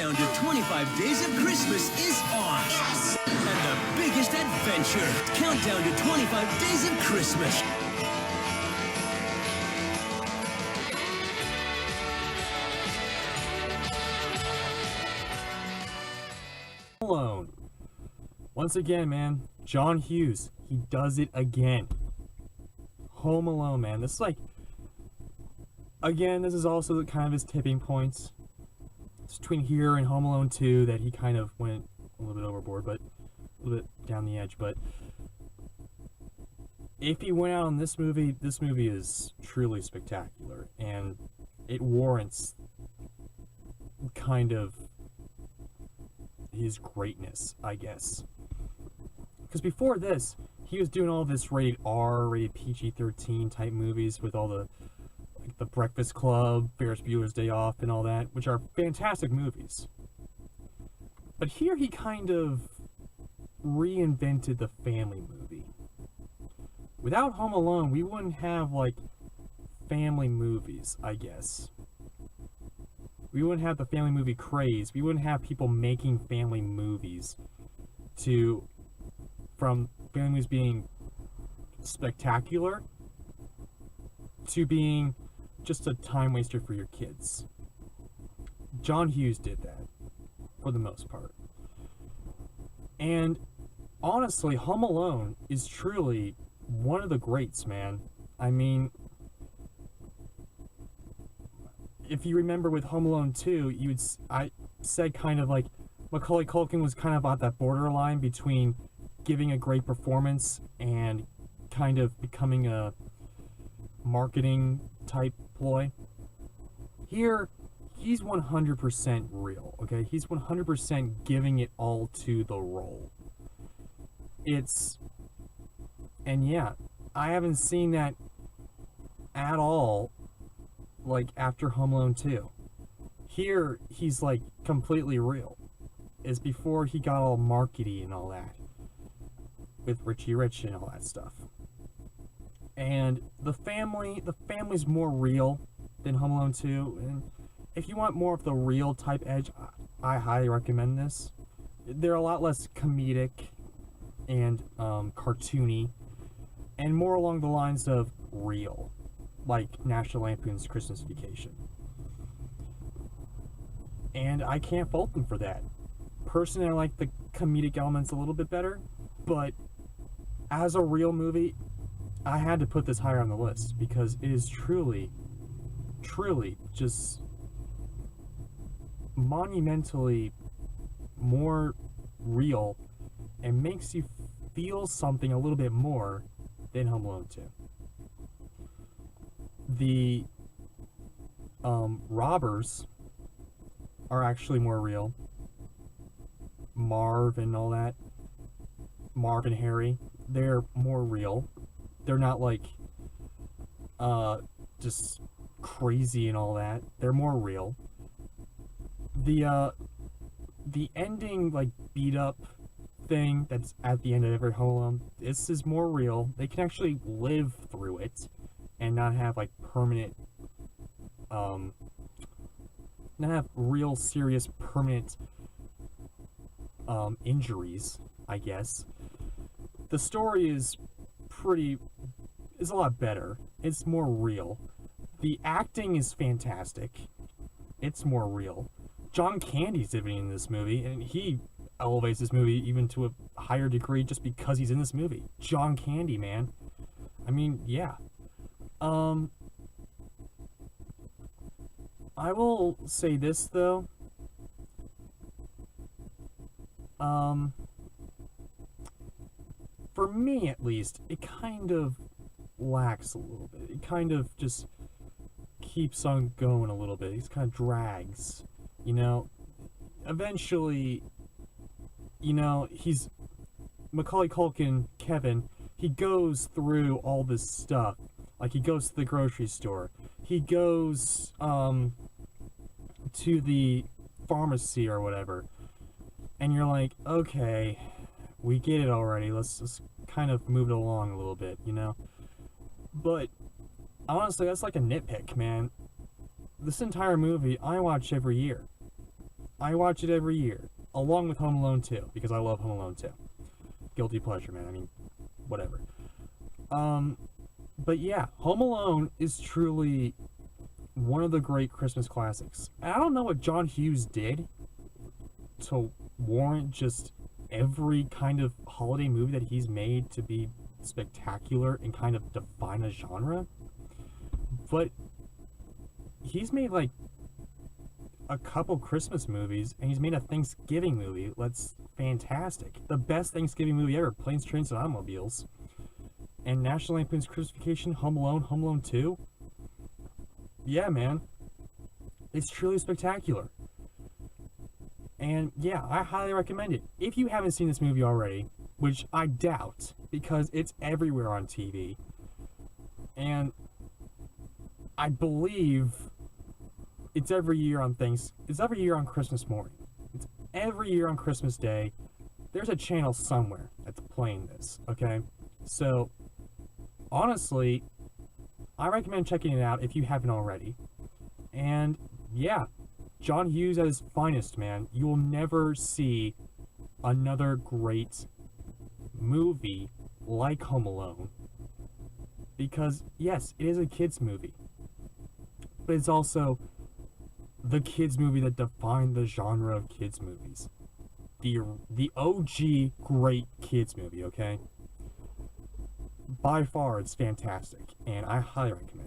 Countdown to 25 Days of Christmas is on. Yes! And the biggest adventure. Countdown to 25 Days of Christmas. Alone. Once again, man, John Hughes, he does it again. Home Alone, man. This is like, again, this is also kind of his tipping points. It's between here and Home Alone 2 that he kind of went a little bit overboard, but a little bit down the edge. But if he went out on this movie is truly spectacular, and it warrants kind of his greatness, I guess. Because before this, he was doing all this rated R, rated PG-13 type movies with all the The Breakfast Club, Ferris Bueller's Day Off, and all that, which are fantastic movies. But here he kind of reinvented the family movie. Without Home Alone, we wouldn't have, like, family movies, I guess. We wouldn't have the family movie craze. We wouldn't have people making family movies from family movies being spectacular to being just a time waster for your kids. John Hughes did that, for the most part. And honestly, Home Alone is truly one of the greats, man. I mean, if you remember with Home Alone 2, I said kind of like Macaulay Culkin was kind of at that borderline between giving a great performance and kind of becoming a marketing type ploy. Here, he's 100% real, okay? He's 100% giving it all to the role. And yeah, I haven't seen that at all, like, after Home Alone 2. Here, he's, like, completely real. It's before he got all markety and all that, with Richie Rich and all that stuff. And the family's more real than Home Alone 2, and if you want more of the real type edge, I highly recommend this. They're a lot less comedic and cartoony, and more along the lines of real, like National Lampoon's Christmas Vacation. And I can't fault them for that. Personally, I like the comedic elements a little bit better, but as a real movie, I had to put this higher on the list because it is truly just monumentally more real and makes you feel something a little bit more than Home Alone 2. The robbers are actually more real. Marv and all that. Marv and Harry, they're more real. They're not like just crazy and all that. They're more real. The ending, like, beat up thing that's at the end of every Home Alone, this is more real. They can actually live through it and not have, like, permanent not have real serious permanent injuries, I guess. The story is a lot better. It's more real. The acting is fantastic. It's more real. John Candy's in this movie, and he elevates this movie even to a higher degree just because he's in this movie. John Candy, man. I mean, yeah. I will say this, though. For me, at least, it kind of lacks a little bit. It kind of just keeps on going a little bit. It kind of drags, you know. Eventually, you know, he's Macaulay Culkin, Kevin, he goes through all this stuff. Like, he goes to the grocery store. He goes, to the pharmacy or whatever. And you're like, okay, we get it already. Let's just kind of move it along a little bit, you know? But, honestly, that's like a nitpick, man. This entire movie, I watch every year. I watch it every year, along with Home Alone 2, because I love Home Alone 2. Guilty pleasure, man. I mean, whatever. But yeah, Home Alone is truly one of the great Christmas classics. And I don't know what John Hughes did to warrant just every kind of holiday movie that he's made to be spectacular and kind of define a genre. But he's made like a couple Christmas movies, and he's made a Thanksgiving movie that's fantastic. The best Thanksgiving movie ever, Planes, Trains, and Automobiles. And National Lampoon's Christmas Vacation, Home Alone 2. Yeah, man. It's truly spectacular. And yeah, I highly recommend it. If you haven't seen this movie already, which I doubt, because it's everywhere on TV. And I believe it's every year on it's every year on Christmas morning. It's every year on Christmas Day. There's a channel somewhere that's playing this, okay? So, honestly, I recommend checking it out if you haven't already. And yeah, John Hughes at his finest, man. You will never see another great movie like Home Alone. Because, yes, it is a kid's movie. But it's also the kids movie that defined the genre of kids movies. The OG great kids movie, okay? By far, it's fantastic, and I highly recommend it.